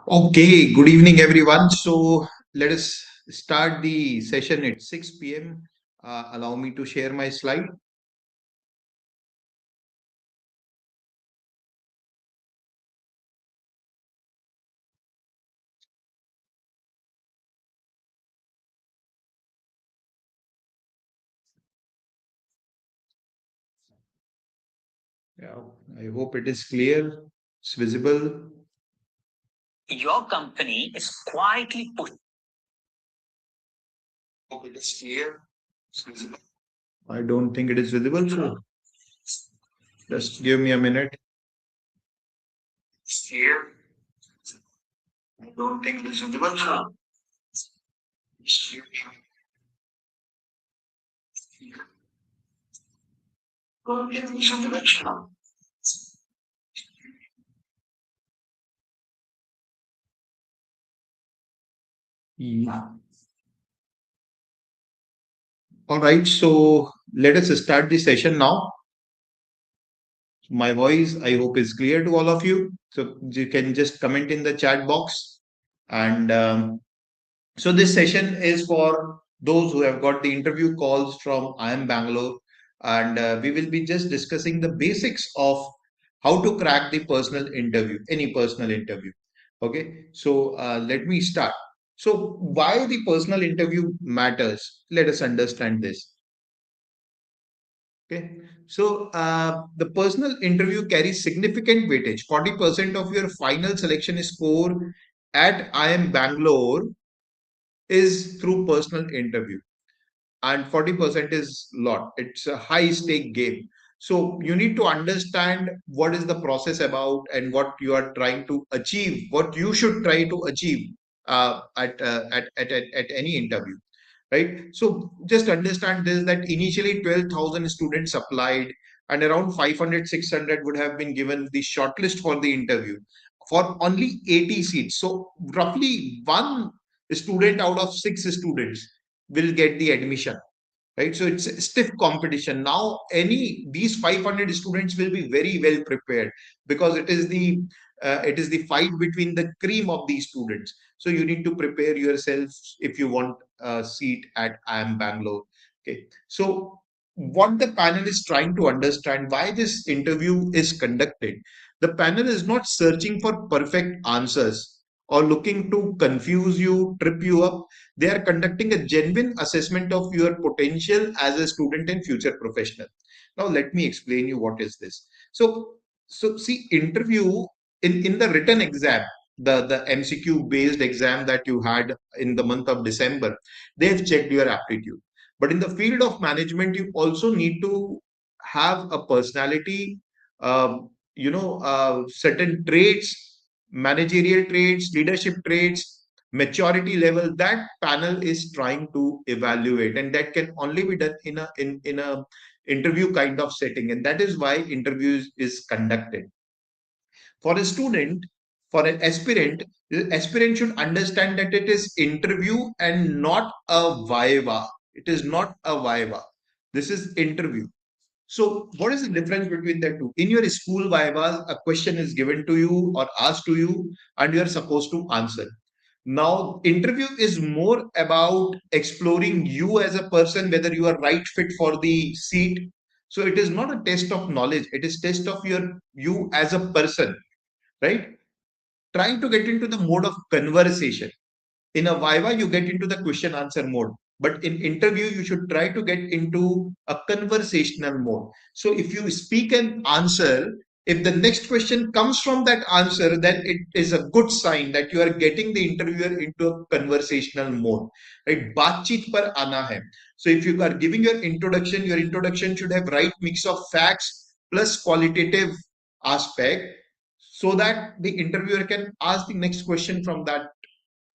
Okay, good evening, everyone. So let us start the session at 6 p.m. Allow me to share my slide. Yeah, I hope it is clear, it's visible. Your company is quietly pushing. Hope it is clear, it's visible. I don't think it is visible, so just give me a minute. It's clear. I don't think it is visible, so just give me a minute. Don't get me some direction. Yeah. All right, so let us start the session now. My voice, I hope, is clear to all of you. So you can just comment in the chat box. And so this session is for those who have got the interview calls from IIM Bangalore. And we will be just discussing the basics of how to crack the personal interview, any personal interview. Okay, so let me start. So, why the personal interview matters? Let us understand this. Okay. So the personal interview carries significant weightage. 40% of your final selection score at IIM Bangalore is through personal interview, and 40% is lot. It's a high stake game. So you need to understand what is the process about and what you are trying to achieve, what you should try to achieve at any interview, right? So just understand this, that initially 12,000 students applied and around 500, 600 would have been given the shortlist for the interview for only 80 seats. So roughly one student out of six students will get the admission, right? So it's a stiff competition. Now any these 500 students will be very well prepared because it is the fight between the cream of these students. So you need to prepare yourself if you want a seat at IIM Bangalore. Okay, so what the panel is trying to understand, why this interview is conducted. The panel is not searching for perfect answers or looking to confuse you, trip you up. They are conducting a genuine assessment of your potential as a student and future professional. Now, let me explain you what is this. So see, interview in the written exam, the MCQ based exam that you had in the month of December, they've checked your aptitude. But in the field of management, you also need to have a personality, certain traits, managerial traits, leadership traits, maturity level that panel is trying to evaluate, and that can only be done in a interview kind of setting, and that is why interviews is conducted. For a student, for an aspirant, the aspirant should understand that it is interview and not a viva. It is not a viva. This is interview. So, what is the difference between the two? In your school vivas, a question is given to you or asked to you, and you are supposed to answer. Now, interview is more about exploring you as a person, whether you are right fit for the seat. So, it is not a test of knowledge; it is test of you as a person, right? Trying to get into the mode of conversation. In a viva, you get into the question answer mode, but in interview, you should try to get into a conversational mode. So if you speak an answer, if the next question comes from that answer, then it is a good sign that you are getting the interviewer into a conversational mode, right? Baatcheet par aana hai. So if you are giving your introduction should have right mix of facts plus qualitative aspect, so that the interviewer can ask the next question from that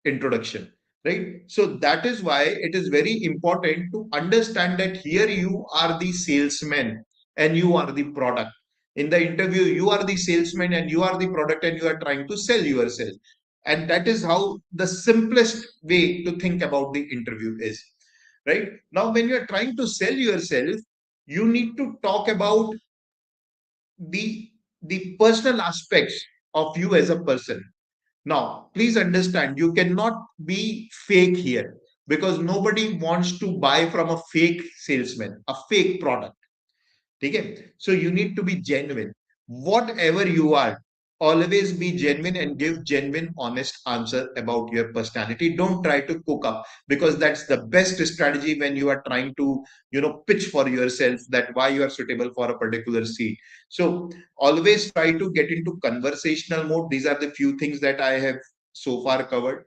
introduction, right? So that is why it is very important to understand that here you are the salesman and you are the product. In the interview, you are the salesman and you are the product, and you are trying to sell yourself. And that is how the simplest way to think about the interview is, right? Now, when you are trying to sell yourself, you need to talk about the the personal aspects of you as a person. Now, please understand, you cannot be fake here because nobody wants to buy from a fake salesman, a fake product. ठीक है? So you need to be genuine. Whatever you are, always be genuine and give genuine, honest answer about your personality. Don't try to cook up, because that's the best strategy when you are trying to, pitch for yourself that why you are suitable for a particular seat. So always try to get into conversational mode. These are the few things that I have so far covered.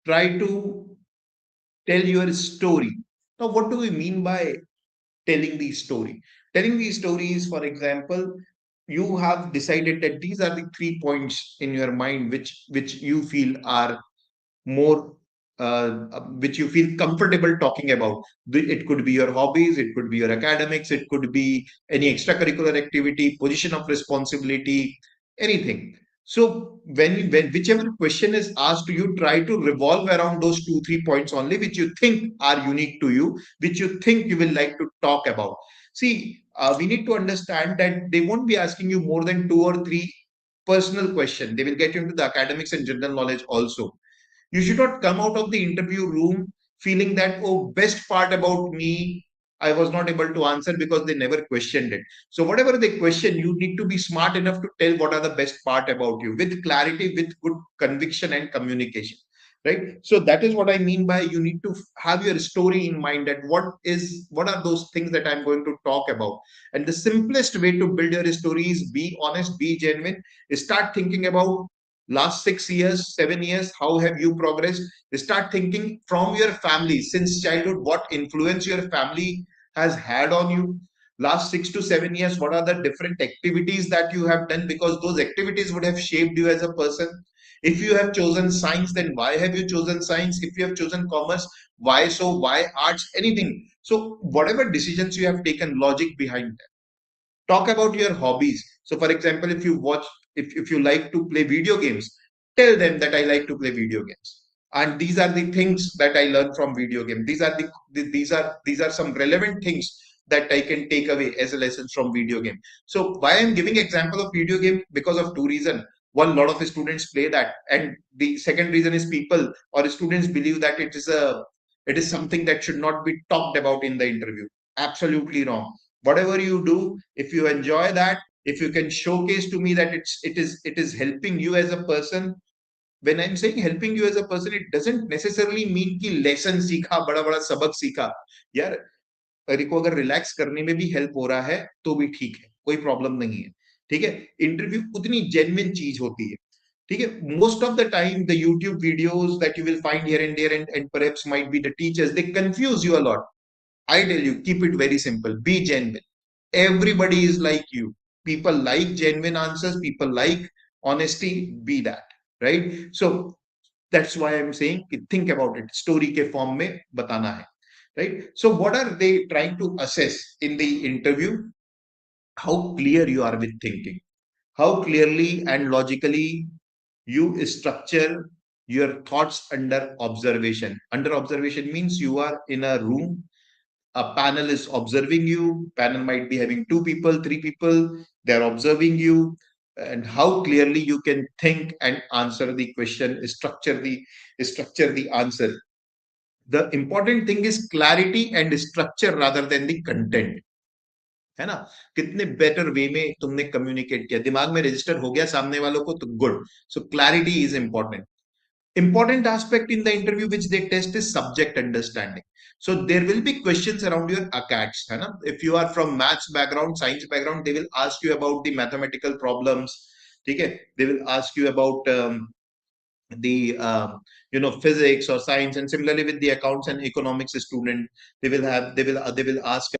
Try to tell your story. Now, what do we mean by telling the story? Telling the story is, for example, you have decided that these are the 3 points in your mind which you feel are more which you feel comfortable talking about. It could be your hobbies, it could be your academics, it could be any extracurricular activity, position of responsibility, anything. So when whichever question is asked, you try to revolve around those 2 3 points only, which you think are unique to you, which you think you will like to talk about. See, we need to understand that they won't be asking you more than 2 or 3 personal questions. They will get into the academics and general knowledge also. You should not come out of the interview room feeling that, oh, best part about me, I was not able to answer because they never questioned it. So, whatever they question, you need to be smart enough to tell what are the best part about you with clarity, with good conviction and communication. Right. So that is what I mean by you need to have your story in mind, that what are those things that I'm going to talk about. And the simplest way to build your story is be honest, be genuine, start thinking about last 6 years, 7 years, how have you progressed? Start thinking from your family since childhood, what influence your family has had on you. Last 6 to 7 years, what are the different activities that you have done? Because those activities would have shaped you as a person. If you have chosen science, then why have you chosen science? If you have chosen commerce, why so? Why arts? Anything. So, whatever decisions you have taken, logic behind that. Talk about your hobbies. So for example, if you like to play video games, tell them that I like to play video games, and these are the things that I learned from video game. These are some relevant things that I can take away as a lessons from video game. So why I'm giving example of video game? Because of two reasons. One, lot of students play that, and the second reason is people or students believe that it is something that should not be talked about in the interview. Absolutely wrong. Whatever you do, if you enjoy that, if you can showcase to me that it is helping you as a person. When I'm saying helping you as a person, it doesn't necessarily mean कि lesson सीखा, बड़ा बड़ा सबक सीखा. यार, अरे को अगर रिलैक्स करने में भी हेल्प हो रहा है तो भी ठीक है, कोई प्रॉब्लम नहीं है. ठीक है. इंटरव्यू उतनी जेन्युइन चीज होती है. ठीक है. Most of the time the YouTube videos that you will find here and there, and perhaps might be the teachers, they confuse you a lot. I tell you, keep it very simple. Be genuine. Everybody is like you. People like genuine answers. People like honesty. Be that. Right? So that's why I'm saying think about it. Story ke form में बताना है. Right? So what are they trying to assess in the interview? How clear you are with thinking. How clearly and logically you structure your thoughts under observation. Under observation means you are in a room, a panel is observing you. Panel might be having 2 people, 3 people, they're observing you. And how clearly you can think and answer the question, structure the answer. The important thing is clarity and structure rather than the content. है ना? कितने better way में तुमने communicate किया, दिमाग में register हो गया सामने वालों को, तो good. So clarity is important. Important aspect in the interview which they test is subject understanding. So there will be questions around your ACATS. है ना? If you are from maths background, science background, they will ask you about the mathematical problems. ठीक है? They will ask you about the physics or science, and similarly with the accounts and economics student, they will ask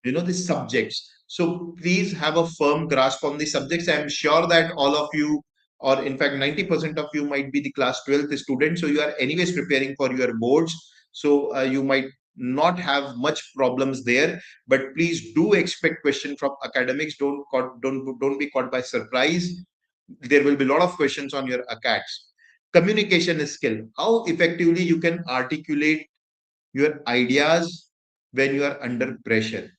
the subjects. So please have a firm grasp on the subjects. I'm sure that all of you, or in fact 90% of you, might be the class 12th student, so you are anyways preparing for your boards. So you might not have much problems there, but please do expect question from academics. Don't be caught by surprise. There will be a lot of questions on your acats. Communication skill, how effectively you can articulate your ideas when you are under pressure.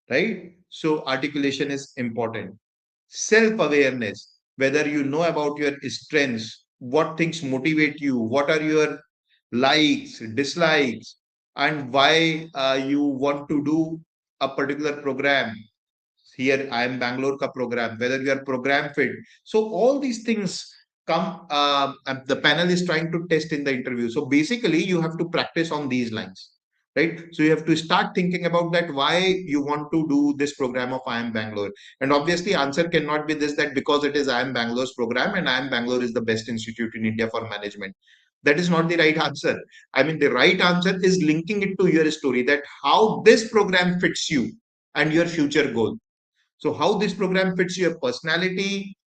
Right? So articulation is important. self-awareness, whether you know about your strengths, what things motivate you, what are your likes, dislikes, and why you want to do a particular program. Here IIM Bangalore ka program, whether you are program fit. So all these things come, and the panel is trying to test in the interview. So basically you have to practice on these lines, right? So you have to start thinking about that, why you want to do this program of IIM Bangalore. And obviously answer cannot be this, that because it is IIM Bangalore's program and IIM Bangalore is the best institute in India for management. That is not the right answer. I mean, the right answer is linking it to your story, that how this program fits you and your future goal. So how this program fits your personality,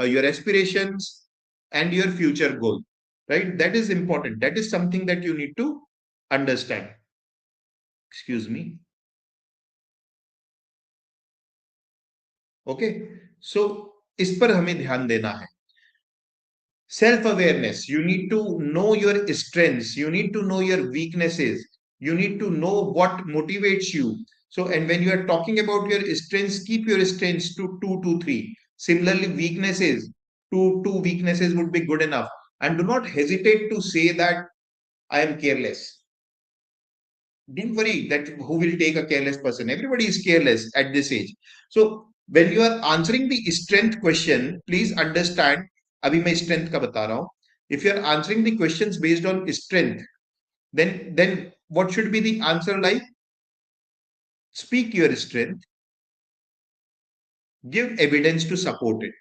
your aspirations, and your future goal, right? That is important. That is something that you need to understand. Excuse me. Okay. So इस पर हमें ध्यान देना है. Self awareness. You need to know your strengths. You need to know your weaknesses. You need to know what motivates you. So, and when you are talking about your strengths, keep your strengths to two to three. Similarly, weaknesses, two weaknesses would be good enough. And do not hesitate to say that I am careless. Don't worry that who will take a careless person. Everybody is careless at this age. So when you are answering the strength question, please understand. अभी मैं strength का बता रहा हूँ. If you are answering the questions based on strength, then what should be the answer like? Speak your strength, give evidence to support it.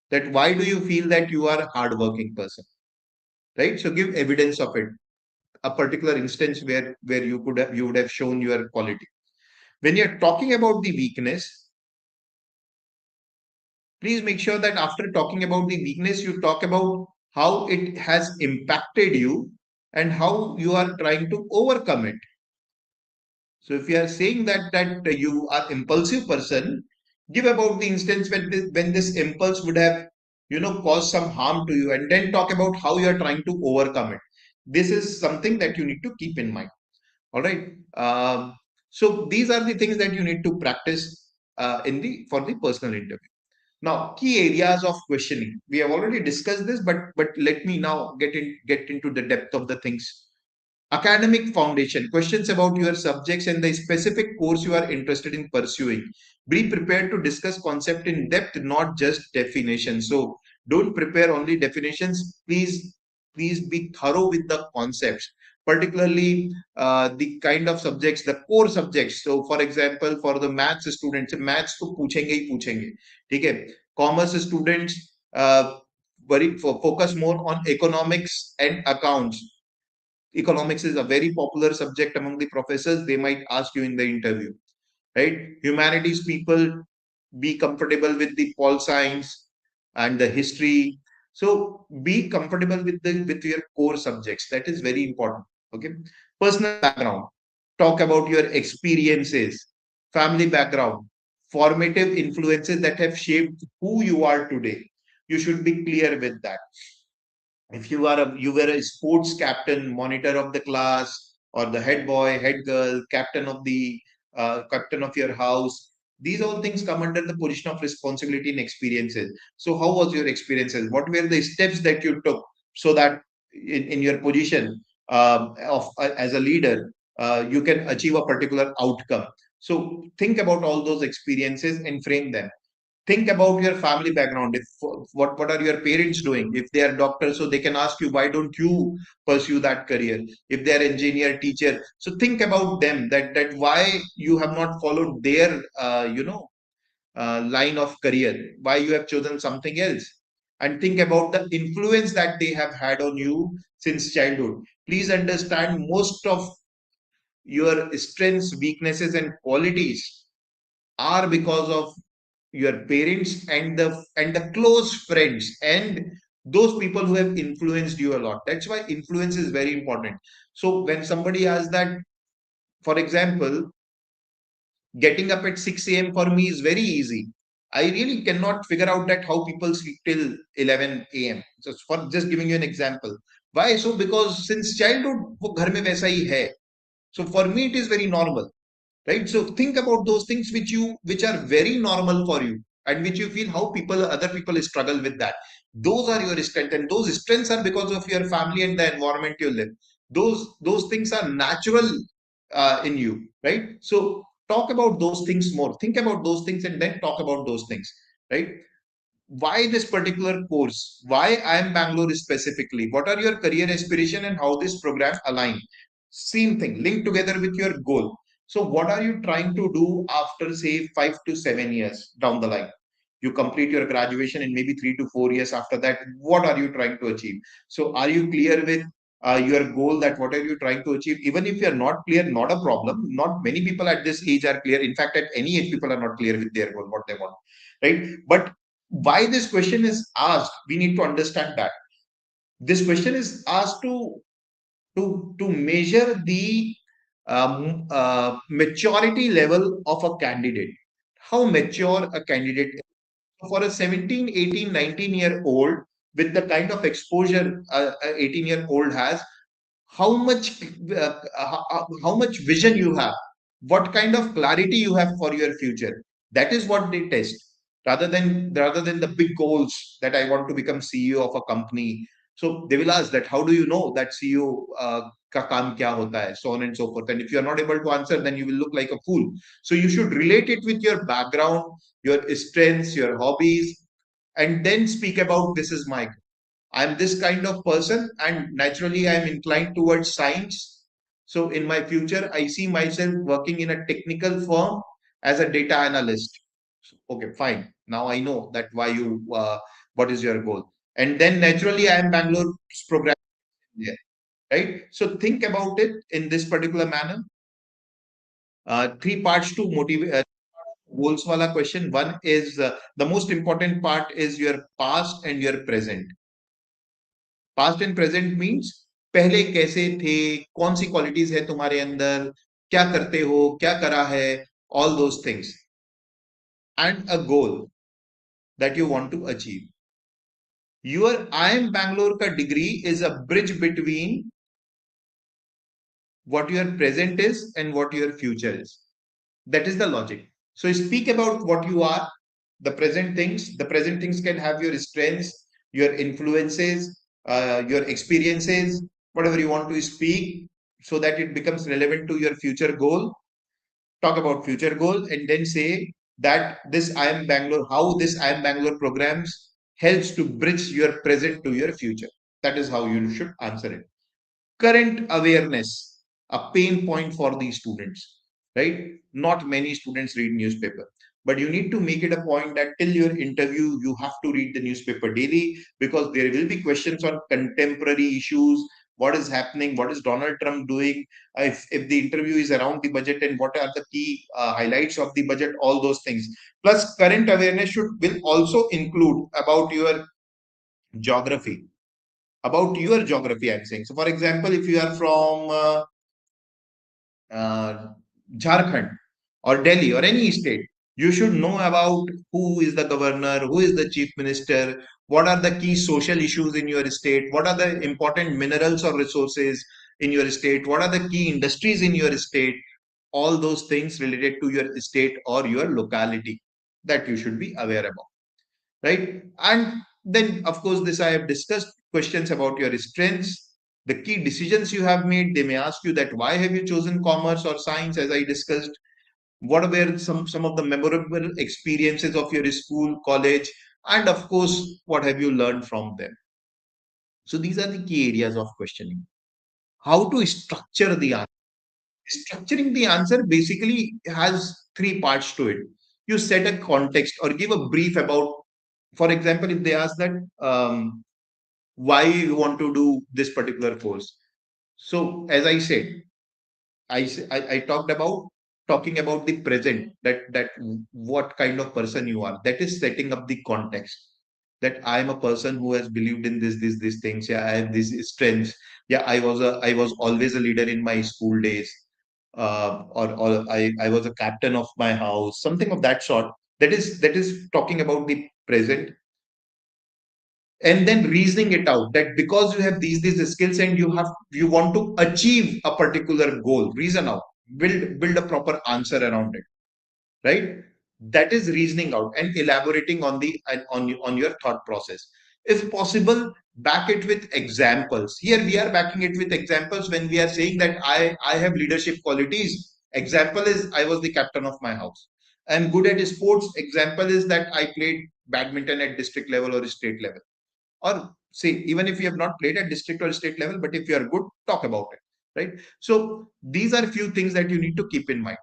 That why do you feel that you are a hardworking person, right? So give evidence of it. A particular instance where you would have shown your quality. When you are talking about the weakness, please make sure that after talking about the weakness, you talk about how it has impacted you and how you are trying to overcome it. So if you are saying that you are impulsive person, give about the instance when this impulse would have caused some harm to you, and then talk about how you are trying to overcome it. This is something that you need to keep in mind. All right. So these are the things that you need to practice in the for the personal interview. Now, key areas of questioning. We have already discussed this, but let me now get into the depth of the things. Academic foundation, questions about your subjects and the specific course you are interested in pursuing. Be prepared to discuss concept in depth, not just definition. So don't prepare only definitions. Please be thorough with the concepts, particularly the kind of subjects, the core subjects. So for example, for the maths students, maths to पूछेंगे ही पूछेंगे, ठीक है? Commerce students very focus more on economics and accounts. Economics is a very popular subject among the professors. They might ask you in the interview, right? Humanities people, be comfortable with the pol science and the history. So be comfortable with your core subjects. That is very important. Okay. Personal background, talk about your experiences, family background, formative influences that have shaped who you are today. You should be clear with that. If you were a sports captain, monitor of the class, or the head boy, head girl, captain of your house, these all things come under the position of responsibility and experiences. So how was your experiences? What were the steps that you took so that in your position of as a leader, you can achieve a particular outcome? So think about all those experiences and frame them. Think about your family background. If what are your parents doing? If they are doctors, so they can ask you, why don't you pursue that career? If they are engineer, teacher, so think about them, that why you have not followed their line of career, why you have chosen something else. And think about the influence that they have had on you since childhood. Please understand, most of your strengths, weaknesses, and qualities are because of your parents and the close friends and those people who have influenced you a lot. That's why influence is very important. So when somebody asks that, for example, getting up at 6 a.m. for me is very easy. I really cannot figure out that how people sleep till 11 a.m. Just for just giving you an example. Why? So because since childhood वो घर में वैसा ही है. So for me it is very normal, right? So think about those things which are very normal for you. and which you feel how other people struggle with that. Those are your strengths, and those strengths are because of your family and the environment you live. Those things are natural in you, right? So talk about those things more. Think about those things and then talk about those things, right? Why this particular course? Why IIM Bangalore specifically? What are your career aspiration and how this program align? Same thing, link together with your goal. So what are you trying to do after say 5 to 7 years down the line? You complete your graduation and maybe 3 to 4 years after that, what are you trying to achieve? So are you clear with your goal, that what are you trying to achieve? Even if you're not clear, not a problem. Not many people at this age are clear. In fact, at any age, people are not clear with their goal, what they want, right? But why this question is asked, we need to understand that this question is asked to measure the maturity level of a candidate, how mature a candidate is. For a 17, 18, 19-year old, with the kind of exposure a 18-year-old has, how much how much vision you have, what kind of clarity you have for your future. That is what they test, rather than the big goals that I want to become CEO of a company. So they will ask that, how do you know that CEO ka kaam kya hota hai, so on and so forth. And if you are not able to answer, then you will look like a fool. So you should relate it with your background, your strengths, your hobbies, and then speak about, this is my, I'm this kind of person, and naturally I'm inclined towards science. So in my future, I see myself working in a technical firm as a data analyst. Okay, fine. Now I know that why you, what is your goal? And then naturally, I am Bangalore's program here, right? So think about it in this particular manner. Three parts to motivate. Goals wala question. One is the most important part is your past and your present. Past and present means पहले कैसे थे, कौन सी qualities है तुम्हारे अंदर, क्या करते हो, क्या करा है, all those things, and a goal that you want to achieve. Your IIM Bangalore का degree is a bridge between what your present is and what your future is. That is the logic. So speak about what you are, the present things. The present things can have your strengths, your influences, your experiences, whatever you want to speak, so that it becomes relevant to your future goal. Talk about future goal and then say that this IIM Bangalore, how this IIM Bangalore programs helps to bridge your present to your future. That is how you should answer it. Current awareness, a pain point for these students, right? Not many students read newspaper, but you need to make it a point that till your interview you have to read the newspaper daily, because there will be questions on contemporary issues, what is happening, what is Donald Trump doing, if the interview is around the budget, and what are the key highlights of the budget, all those things. Plus current awareness will also include about your geography, I'm saying. So for example, if you are from uh, Jharkhand or Delhi or any state, you should know about who is the governor, who is the chief minister, what are the key social issues in your state, what are the important minerals or resources in your state, what are the key industries in your state, all those things related to your state or your locality that you should be aware about, right? And then, of course, this I have discussed, questions about your strengths, the key decisions you have made. They may ask you that why have you chosen commerce or science, as I discussed. What were some of the memorable experiences of your school, college, and of course, what have you learned from them? So these are the key areas of questioning. How to structure the answer. Structuring the answer basically has three parts to it. You set a context or give a brief about, for example, if they ask that why you want to do this particular course. So as I said, I talked about talking about the present, that what kind of person you are. That is setting up the context. That I am a person who has believed in these things. Yeah, I have these strengths. Yeah, I was always a leader in my school days. Or I was a captain of my house, something of that sort. That is talking about the present, and then reasoning it out, that because you have these skills and you want to achieve a particular goal, reason out, build a proper answer around it, right? That is reasoning out and elaborating on the on your thought process. If possible, back it with examples. Here we are backing it with examples when we are saying that I have leadership qualities. Example is I was the captain of my house. I'm good at sports. Example is that I played badminton at district level or state level. Or say, even if you have not played at district or state level, but if you are good, talk about it. Right. So these are a few things that you need to keep in mind.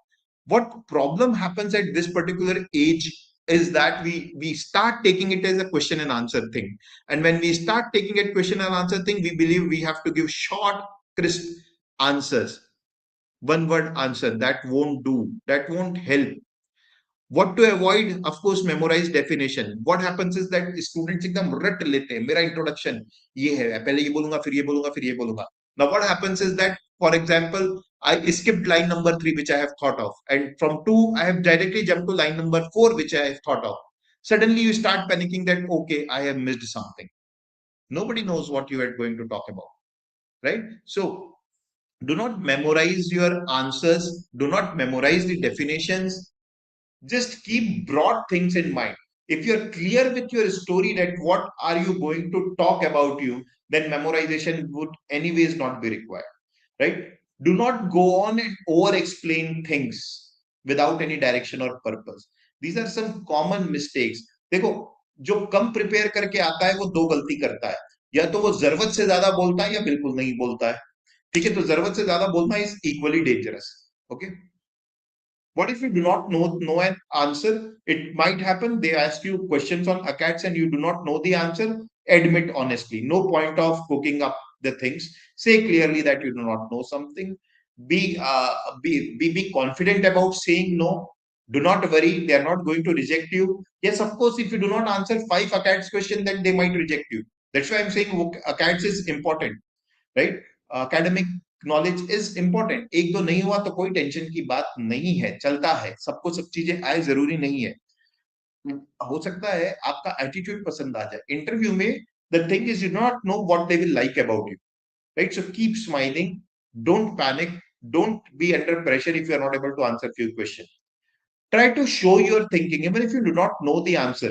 What problem happens at this particular age is that we start taking it as a question and answer thing. And when we start taking it question and answer thing, we believe we have to give short, crisp answers. One word answer. That won't do. That won't help. What to avoid? Of course, memorize definition. What happens is that students एकदम रट लेते हैं. मेरा introduction ये है, पहले ये बोलूंगा, फिर ये बोलूंगा, फिर ये बोलूंगा. Now what happens is that, for example, I skipped line number 3, which I have thought of, and from 2 I have directly jumped to line number 4, which I have thought of. Suddenly you start panicking that okay, I have missed something. Nobody knows what you are going to talk about, right? So do not memorize your answers. Do not memorize the definitions. Just keep broad things in mind. If you're clear with your story that what are you going to talk about you, then memorization would anyways not be required, right? Do not go on and over explain things without any direction or purpose. These are some common mistakes. देखो, जो कम prepare करके आता है वो दो गलती करता है. या तो वो जरूरत से ज्यादा बोलता है या बिल्कुल नहीं बोलता है. ठीक है, तो जरूरत से ज्यादा बोलना is equally dangerous. Okay. What if you do not know an answer? It might happen. They ask you questions on ACADS and you do not know the answer. Admit honestly. No point of cooking up the things. Say clearly that you do not know something. Be confident about saying no. Do not worry. They are not going to reject you. Yes, of course, if you do not answer 5 ACADS questions, then they might reject you. That's why I'm saying ACADS is important, right? Academic knowledge is important. एक दो नहीं हुआ तो कोई tension की बात नहीं है, चलता है. सबको सब चीजें आए जरूरी नहीं है. हो सकता है आपका एटीट्यूड पसंद आ जाए इंटरव्यू में. The thing is you not know what they will like about you, right? So keep smiling. Don't panic. Don't be under pressure if you are not able to answer few questions. Try to show your thinking even if you do not know the answer.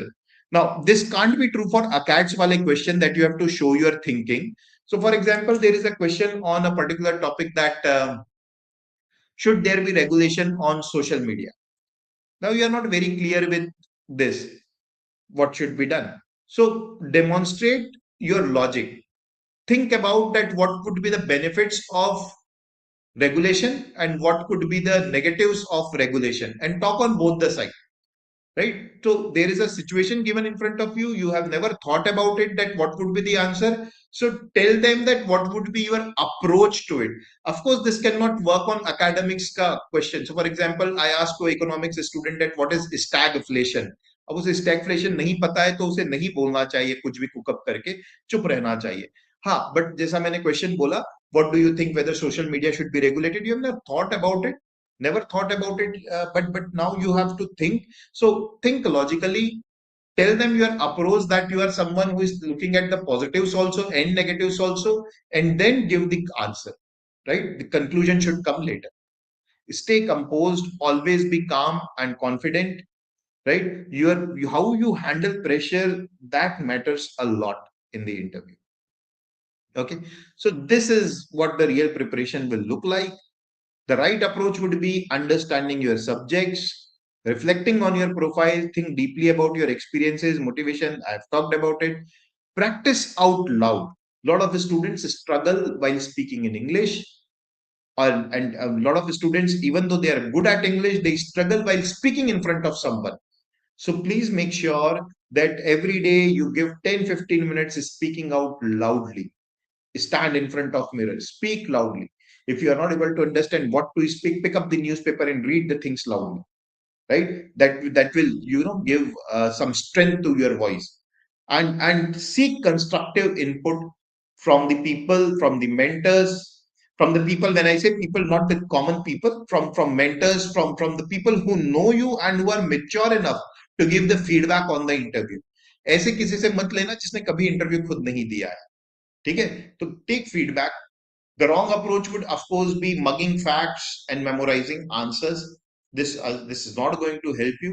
Now this can't be true for ACADS wale question that you have to show your thinking. So for example, there is a question on a particular topic that should there be regulation on social media? Now you are not very clear with this. What should be done? So demonstrate your logic. Think about that what could be the benefits of regulation and what could be the negatives of regulation, and talk on both the sides. Right? So there is a situation given in front of you. You have never thought about it, that what would be the answer. So tell them that what would be your approach to it. Of course, this cannot work on academics ka question. So for example, I asked to economics student that what is stagflation. अब उसे stagflation नहीं पता है तो उसे नहीं बोलना चाहिए, कुछ भी कुकअप करके चुप रहना चाहिए. हाँ, बट जैसा मैंने क्वेश्चन बोला, what do you think whether social media should be regulated? You have never thought about it. Never thought about it, but now you have to think. So think logically. Tell them your approach, that you are someone who is looking at the positives also and negatives also, and then give the answer. Right? The conclusion should come later. Stay composed. Always be calm and confident. Right? How you handle pressure, that matters a lot in the interview. Okay. So this is what the real preparation will look like. The right approach would be understanding your subjects, reflecting on your profile, think deeply about your experiences, motivation. I've talked about it. Practice out loud. A lot of the students struggle while speaking in English, and a lot of the students, even though they are good at English, they struggle while speaking in front of someone. So please make sure that every day you give 10-15 minutes speaking out loudly. Stand in front of mirror, speak loudly. If you are not able to understand what to speak, pick up the newspaper and read the things loudly, right? That will give some strength to your voice. And seek constructive input from the people, from the mentors, from the people. When I say people, not the common people, from mentors, from the people who know you and who are mature enough to give the feedback on the interview. ऐसे किसी से मत लेना जिसने कभी interview खुद नहीं दिया है. ठीक है, तो take feedback. The wrong approach would, of course, be mugging facts and memorizing answers. This is not going to help you.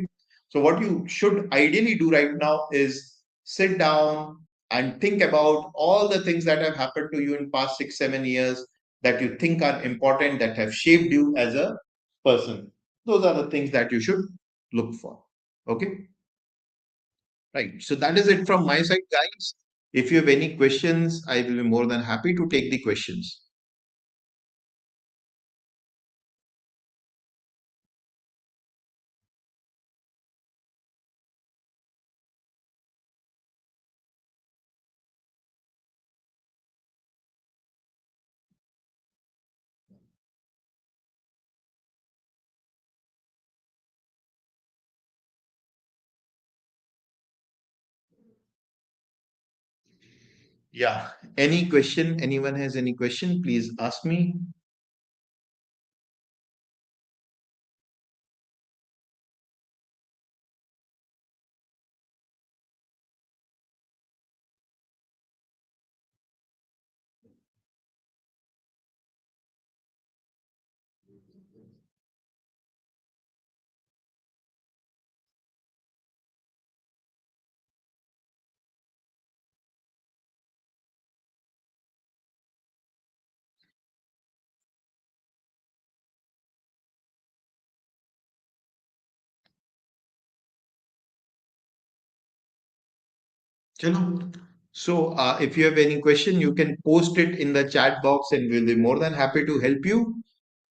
So what you should ideally do right now is sit down and think about all the things that have happened to you in past 6 7 years that you think are important, that have shaped you as a person. Those are the things that you should look for. Okay. Right. So that is it from my side, guys. If you have any questions, I will be more than happy to take the questions. Yeah. Any question? Anyone has any question? Please ask me. Chalo. So, if you have any question, you can post it in the chat box and we'll be more than happy to help you.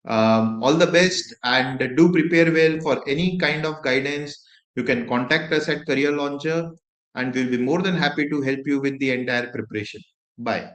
All the best and do prepare well for any kind of guidance. You can contact us at Career Launcher and we'll be more than happy to help you with the entire preparation. Bye.